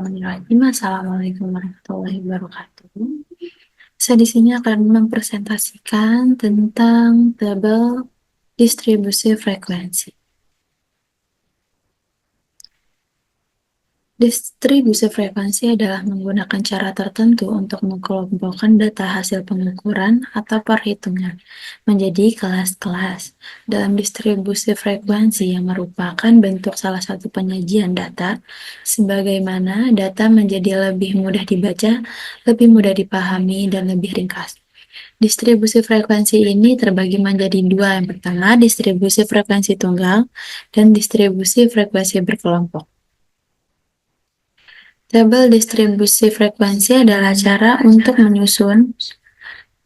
Bismillahirrahmanirrahim. Assalamualaikum warahmatullahi wabarakatuh. Saya di sini akan mempresentasikan tentang tabel distribusi frekuensi. Distribusi frekuensi adalah menggunakan cara tertentu untuk mengelompokkan data hasil pengukuran atau perhitungan menjadi kelas-kelas. Dalam distribusi frekuensi yang merupakan bentuk salah satu penyajian data, sebagaimana data menjadi lebih mudah dibaca, lebih mudah dipahami, dan lebih ringkas. Distribusi frekuensi ini terbagi menjadi dua. Yang pertama, distribusi frekuensi tunggal dan distribusi frekuensi berkelompok. Tabel distribusi frekuensi adalah cara untuk menyusun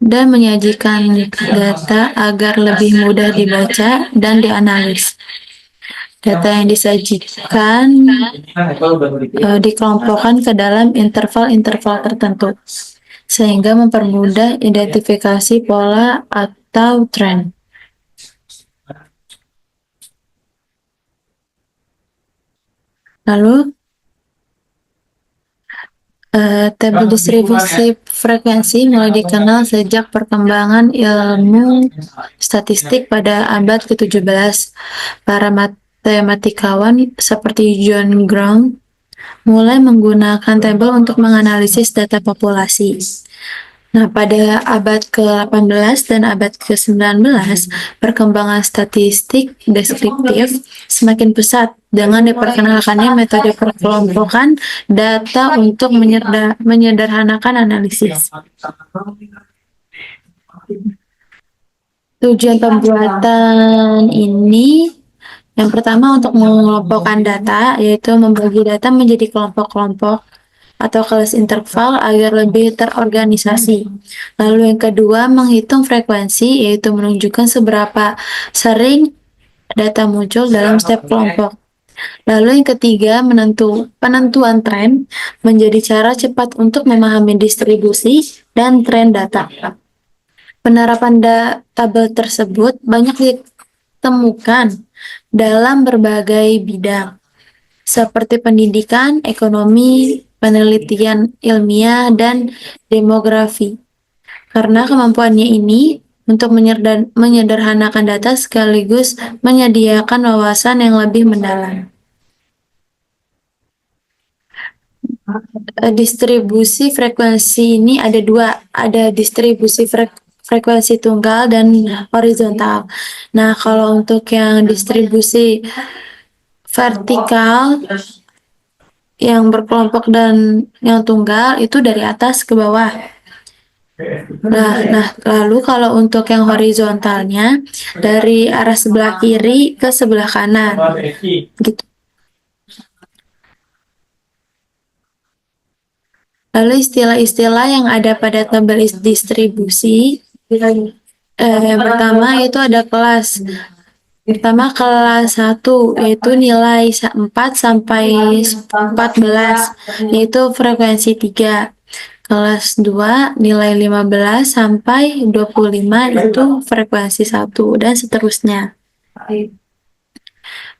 dan menyajikan data agar lebih mudah dibaca dan dianalisis. Data yang disajikan dikelompokkan ke dalam interval-interval tertentu, sehingga mempermudah identifikasi pola atau tren. Lalu, tabel distribusi frekuensi mulai dikenal sejak perkembangan ilmu statistik pada abad ke-17. Para matematikawan seperti John Grant mulai menggunakan tabel untuk menganalisis data populasi. Nah, pada abad ke-18 dan abad ke-19, perkembangan statistik deskriptif semakin pesat dengan diperkenalkannya metode perkelompokan data untuk menyederhanakan analisis. Tujuan pembuatan ini yang pertama untuk mengelompokkan data, yaitu membagi data menjadi kelompok-kelompok atau kelas interval agar lebih terorganisasi. Lalu yang kedua, menghitung frekuensi, yaitu menunjukkan seberapa sering data muncul dalam setiap kelompok. Lalu yang ketiga, penentuan tren menjadi cara cepat untuk memahami distribusi dan tren data. Penerapan tabel tersebut banyak ditemukan dalam berbagai bidang, seperti pendidikan, ekonomi, penelitian ilmiah, dan demografi. Karena kemampuannya ini untuk menyederhanakan data sekaligus menyediakan wawasan yang lebih mendalam. Distribusi frekuensi ini ada dua, ada distribusi frekuensi tunggal dan horizontal. Nah, kalau untuk yang distribusi vertikal yang berkelompok dan yang tunggal itu dari atas ke bawah. Nah, lalu kalau untuk yang horizontalnya dari arah sebelah kiri ke sebelah kanan, gitu. Lalu istilah-istilah yang ada pada tabel distribusi, yang pertama itu ada kelas. Pertama kelas 1 yaitu nilai 4 sampai 14 yaitu frekuensi 3. Kelas 2 nilai 15 sampai 25 itu frekuensi 1 dan seterusnya.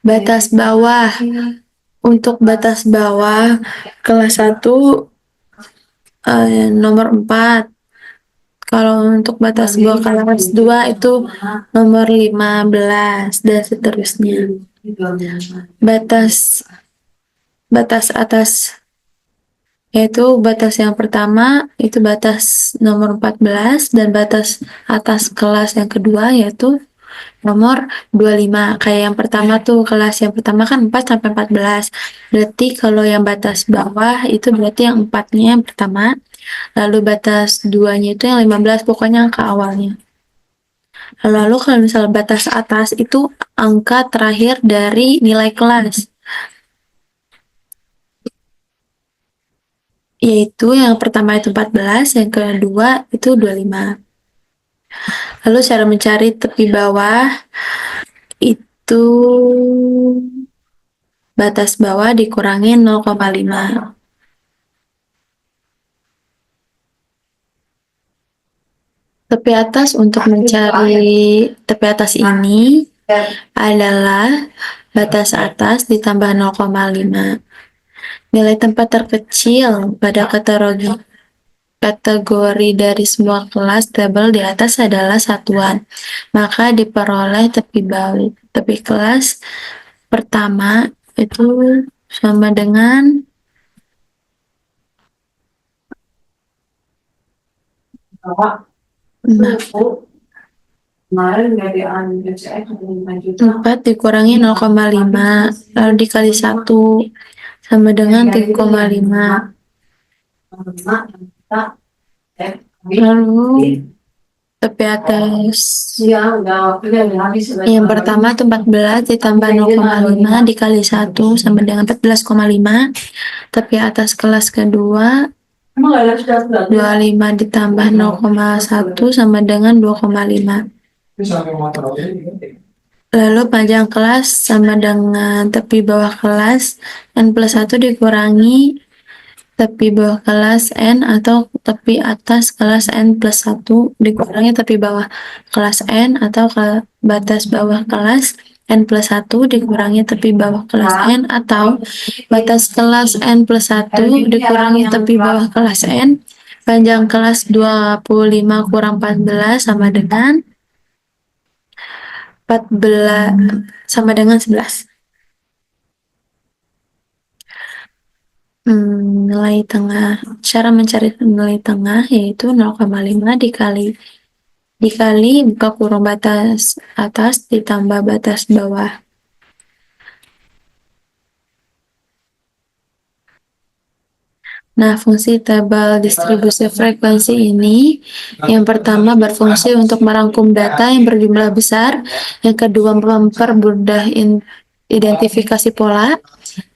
Batas bawah. Untuk batas bawah kelas 1 nomor 4. Kalau untuk batas bawah kelas 2 itu nomor 15 dan seterusnya. Batas atas yaitu batas yang pertama itu batas nomor 14 dan batas atas kelas yang kedua yaitu nomor 25. Kayak yang pertama tuh kelas yang pertama kan 4 sampai 14. Berarti kalau yang batas bawah itu berarti yang 4-nya yang pertama. Lalu batas 2-nya itu yang 15, pokoknya angka awalnya. Lalu kalau misalnya batas atas itu angka terakhir dari nilai kelas. Yaitu yang pertama itu 14, yang kedua itu 25. Lalu cara mencari tepi bawah itu batas bawah dikurangi 0,5. Tepi atas untuk mencari tepi atas ini adalah batas atas ditambah 0,5. Nilai tempat terkecil pada kategori dari semua kelas tabel di atas adalah satuan, maka diperoleh tepi kelas pertama itu sama dengan empat dikurangi 0,5 lalu dikali 1 sama dengan 3,5. Lalu tepi atas yang pertama itu 14 ditambah 0,5 dikali 1 sama dengan 14,5. Tepi atas kelas kedua 25 ditambah 0,1 sama dengan 2,5. Lalu panjang kelas sama dengan tepi bawah kelas N plus 1 dikurangi tepi bawah kelas N atau tepi atas kelas N plus 1 dikurangi tepi bawah kelas N atau ke batas bawah kelas N plus 1 dikurangi tepi bawah kelas N atau batas kelas N plus 1 dikurangi tepi bawah kelas N. Panjang kelas 25 kurang 14 sama dengan 11. Nilai tengah. Cara mencari nilai tengah yaitu 0,5 dikali buka kurung batas atas ditambah batas bawah. Nah, fungsi tabel distribusi frekuensi ini yang pertama berfungsi untuk merangkum data yang berjumlah besar, yang kedua mempermudah identifikasi pola,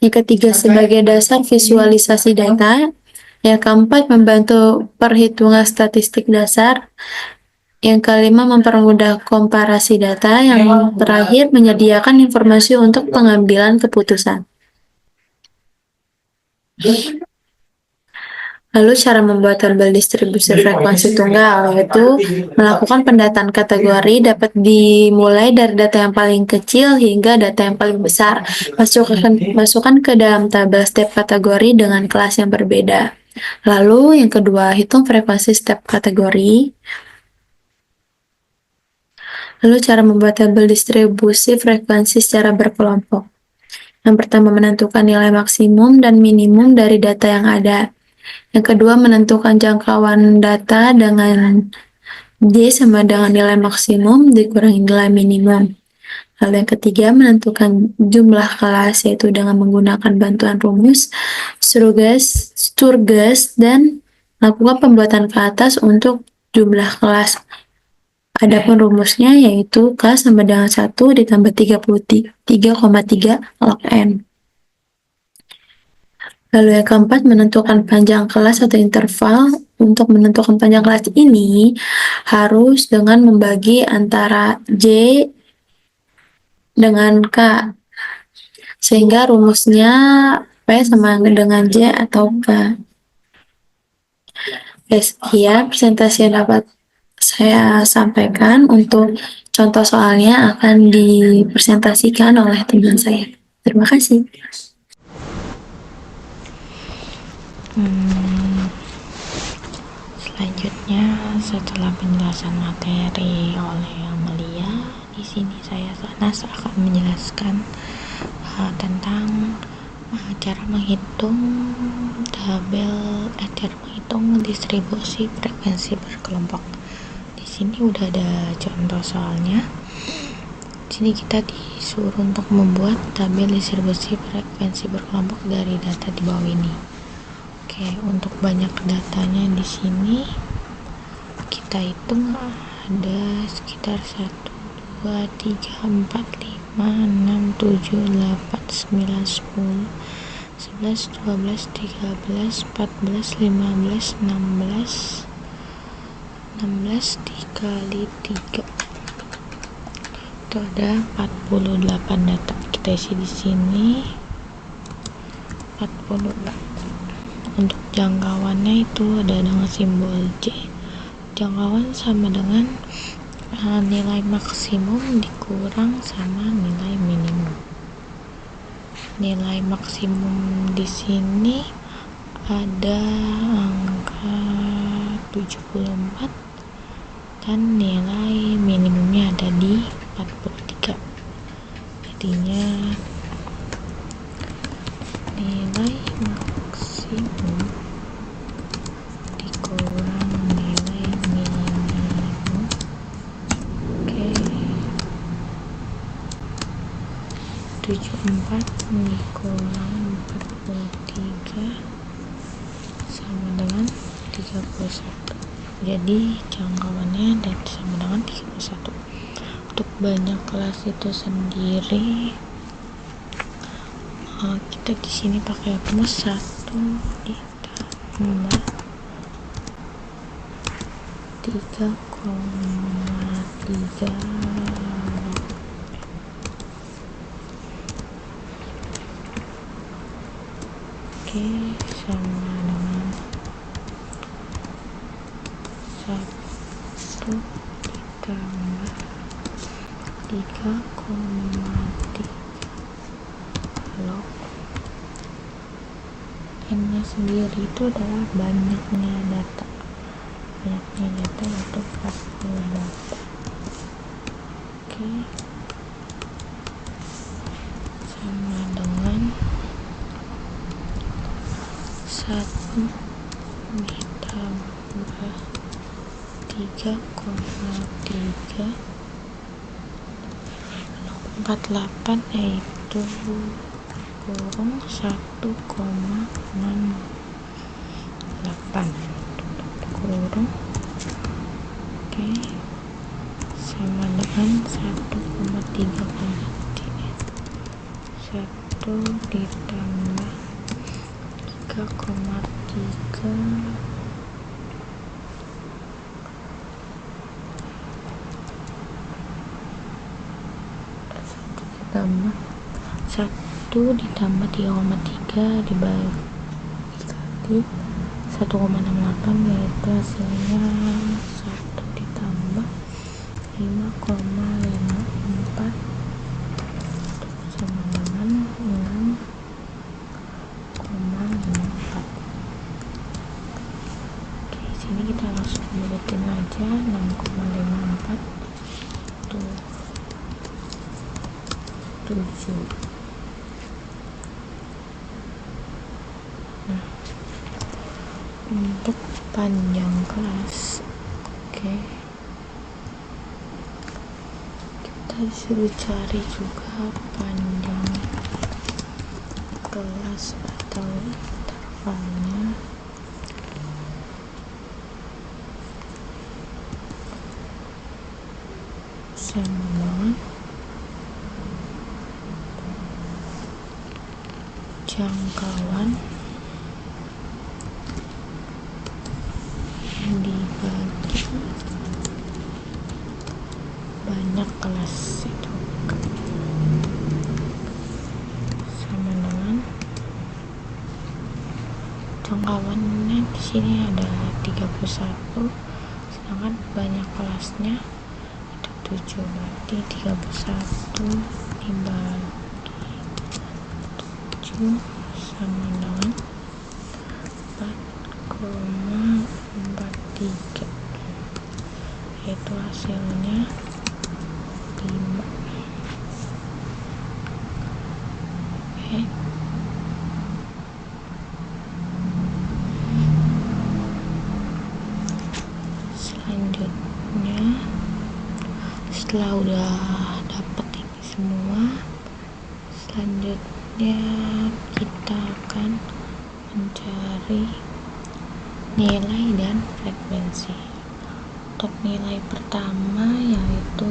yang ketiga sebagai dasar visualisasi data, yang keempat membantu perhitungan statistik dasar, yang kelima mempermudah komparasi data, yang terakhir menyediakan informasi untuk pengambilan keputusan. Lalu cara membuat tabel distribusi frekuensi tunggal yaitu melakukan pendataan kategori dapat dimulai dari data yang paling kecil hingga data yang paling besar. Masukkan ke dalam tabel setiap kategori dengan kelas yang berbeda. Lalu yang kedua, hitung frekuensi setiap kategori. Lalu cara membuat tabel distribusi frekuensi secara berkelompok. Yang pertama, menentukan nilai maksimum dan minimum dari data yang ada. Yang kedua, menentukan jangkauan data dengan D sama dengan nilai maksimum dikurangi nilai minimum. Lalu yang ketiga, menentukan jumlah kelas yaitu dengan menggunakan bantuan rumus, Sturges, dan lakukan pembuatan ke atas untuk jumlah kelas. Adapun rumusnya yaitu K sama dengan 1 ditambah 33,3 log N. Lalu yang keempat, menentukan panjang kelas atau interval. Untuk menentukan panjang kelas ini harus dengan membagi antara J dengan K. Sehingga rumusnya P sama dengan J atau K. Sekian presentasi yang dapat saya sampaikan. Untuk contoh soalnya akan dipresentasikan oleh teman saya. Terima kasih. Selanjutnya, setelah penjelasan materi oleh Amelia, di sini saya Sanas akan menjelaskan tentang cara menghitung distribusi frekuensi berkelompok. Di sini udah ada contoh soalnya. Di sini kita disuruh untuk membuat tabel distribusi frekuensi berkelompok dari data di bawah ini. Oke, untuk banyak datanya di sini kita hitung ada sekitar 1, 2, 3, 4, 5, 6, 7, 8, 9, 10, 11, 12, 13, 14, 15, 16 dikali 3 itu ada 48 data. Kita isi di sini 48. Untuk jangkauannya itu ada dengan simbol J. Jangkauan sama dengan nilai maksimum dikurang sama nilai minimum. nilai maksimum di sini ada angka 74 dan nilai minimumnya ada di 43. Jadinya nilai maksimum dikurang nilai minimum. Oke, 74 dikurang 43 sama dengan 31. Jadi jangkauannya dan sama dengan 31. Untuk banyak kelas itu sendiri, kita di sini pakai rumus 1 ditambah 3,3. Oke, sama dengan 1 ditambah 3,3 log n-nya sendiri itu adalah banyaknya data yaitu 48. Oke, sama dengan 1 ditambah 3,3 48 yaitu kurung 1,68 kurung. Oke, sama dengan 1,3 1 ditambah 3,3 ditambah 1 ditambah 3,3 dibagi 1,68 yaitu hasilnya 1 ditambah 5,54 sama dengan 6,54. Oke, sini kita langsung buletin aja 6,54 tuh 7. Nah, untuk panjang kelas, oke, kita disuruh cari juga panjang kelas atau intervalnya. Sama dengan jangkauan dibagi banyak kelas itu sama dengan jangkauannya di sini ada 31, sedangkan banyak kelasnya itu 7, berarti 31 dibagi 7 sama dengan 4,43 yaitu hasilnya 5. Oke, selanjutnya setelah udah dapet ini semua, selanjutnya kita akan mencari nilai dan frekuensi. Untuk nilai pertama yaitu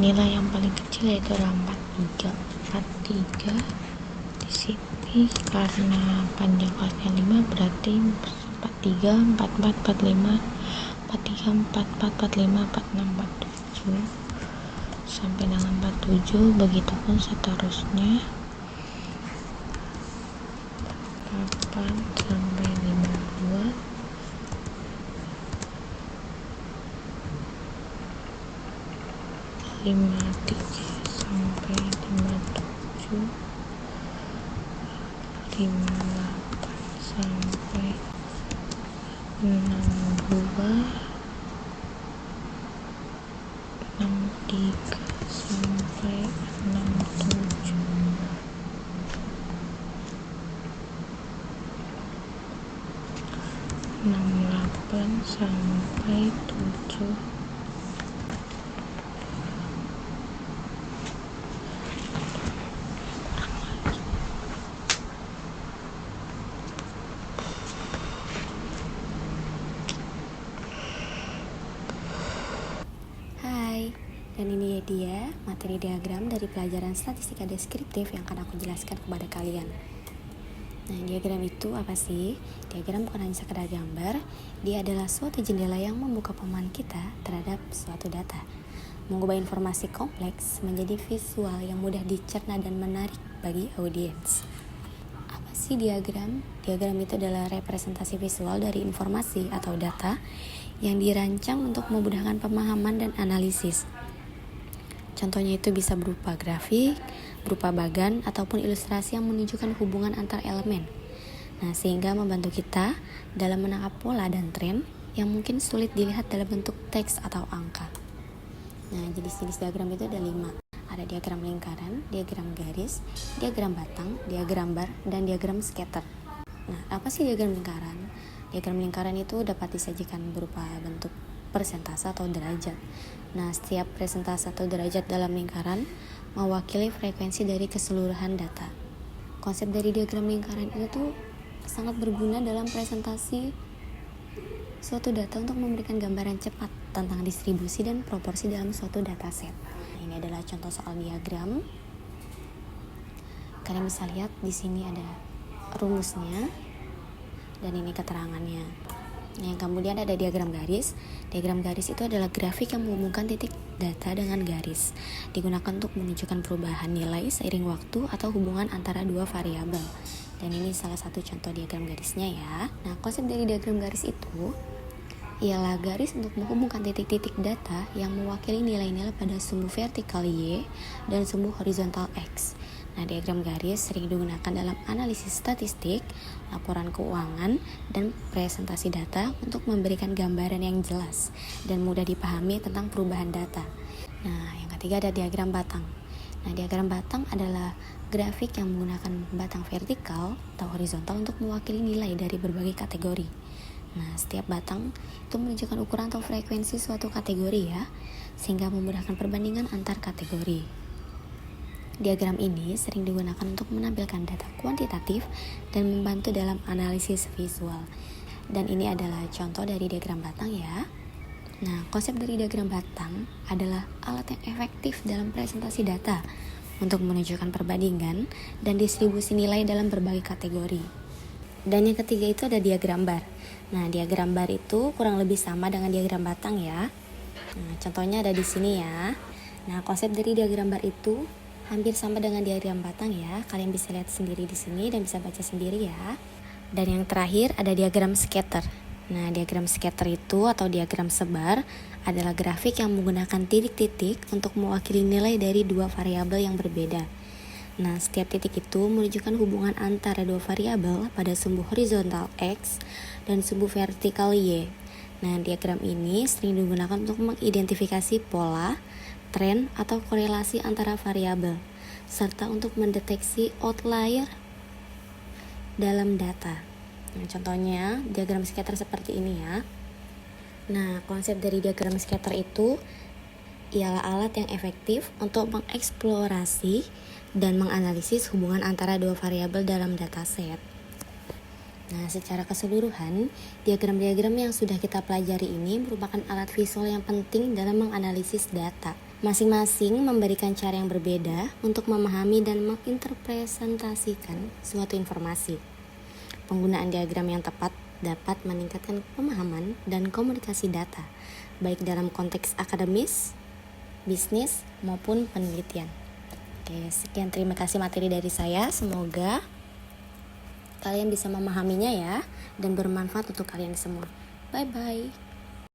nilai yang paling kecil yaitu adalah 43 di sini karena panjang kelasnya 5 berarti 43 44 45 43 44 45 46 47 sampai dengan 47, begitupun seterusnya 8 sampai 52 53 sampai 57, 58 sampai 62, 63 sampai 67, 68 sampai 7, Hai, dan ini dia materi diagram dari pelajaran statistika deskriptif yang akan aku jelaskan kepada kalian. Nah, diagram itu apa sih? Diagram bukan hanya sekedar gambar, dia adalah suatu jendela yang membuka pemahaman kita terhadap suatu data, mengubah informasi kompleks menjadi visual yang mudah dicerna dan menarik bagi audiens. Apa sih diagram? Diagram itu adalah representasi visual dari informasi atau data yang dirancang untuk memudahkan pemahaman dan analisis. Contohnya itu bisa berupa grafik, berupa bagan, ataupun ilustrasi yang menunjukkan hubungan antar elemen. Nah, sehingga membantu kita dalam menangkap pola dan tren yang mungkin sulit dilihat dalam bentuk teks atau angka. Nah, jenis-jenis diagram itu ada 5. Ada diagram lingkaran, diagram garis, diagram batang, diagram bar, dan diagram scatter. Nah, apa sih diagram lingkaran? Diagram lingkaran itu dapat disajikan berupa bentuk persentase atau derajat. Nah, setiap persentase atau derajat dalam lingkaran mewakili frekuensi dari keseluruhan data. Konsep dari diagram lingkaran itu sangat berguna dalam presentasi suatu data untuk memberikan gambaran cepat tentang distribusi dan proporsi dalam suatu dataset. Nah, ini adalah contoh soal diagram. Kalian bisa lihat di sini ada rumusnya dan ini keterangannya. Nah, yang kemudian ada diagram garis. Diagram garis itu adalah grafik yang menghubungkan titik data dengan garis. Digunakan untuk menunjukkan perubahan nilai seiring waktu atau hubungan antara dua variabel. Dan ini salah satu contoh diagram garisnya ya. Nah, konsep dari diagram garis itu ialah garis untuk menghubungkan titik-titik data yang mewakili nilai-nilai pada sumbu vertikal Y dan sumbu horizontal X. Nah, diagram garis sering digunakan dalam analisis statistik, laporan keuangan, dan presentasi data untuk memberikan gambaran yang jelas dan mudah dipahami tentang perubahan data. Nah, yang ketiga ada diagram batang. Nah, diagram batang adalah grafik yang menggunakan batang vertikal atau horizontal untuk mewakili nilai dari berbagai kategori. Nah, setiap batang itu menunjukkan ukuran atau frekuensi suatu kategori ya, sehingga memudahkan perbandingan antar kategori. Diagram ini sering digunakan untuk menampilkan data kuantitatif dan membantu dalam analisis visual. Dan ini adalah contoh dari diagram batang ya. Nah, konsep dari diagram batang adalah alat yang efektif dalam presentasi data untuk menunjukkan perbandingan dan distribusi nilai dalam berbagai kategori. Dan yang ketiga itu ada diagram bar. Nah, diagram bar itu kurang lebih sama dengan diagram batang ya. Nah, contohnya ada di sini ya. Nah, konsep dari diagram bar itu hampir sama dengan diagram batang ya. Kalian bisa lihat sendiri di sini dan bisa baca sendiri ya. Dan yang terakhir ada diagram scatter. Nah, diagram scatter itu atau diagram sebar adalah grafik yang menggunakan titik-titik untuk mewakili nilai dari dua variabel yang berbeda. Nah, setiap titik itu menunjukkan hubungan antara dua variabel pada sumbu horizontal X dan sumbu vertikal Y. Nah, diagram ini sering digunakan untuk mengidentifikasi pola, tren, atau korelasi antara variabel, serta untuk mendeteksi outlier dalam data. Nah, contohnya diagram scatter seperti ini ya. Nah, konsep dari diagram scatter itu ialah alat yang efektif untuk mengeksplorasi dan menganalisis hubungan antara dua variabel dalam dataset. Nah, secara keseluruhan, diagram-diagram yang sudah kita pelajari ini merupakan alat visual yang penting dalam menganalisis data. Masing-masing memberikan cara yang berbeda untuk memahami dan menginterpretasikan suatu informasi. Penggunaan diagram yang tepat dapat meningkatkan pemahaman dan komunikasi data, baik dalam konteks akademis, bisnis, maupun penelitian. Oke, sekian terima kasih materi dari saya. Semoga kalian bisa memahaminya ya dan bermanfaat untuk kalian semua. Bye-bye.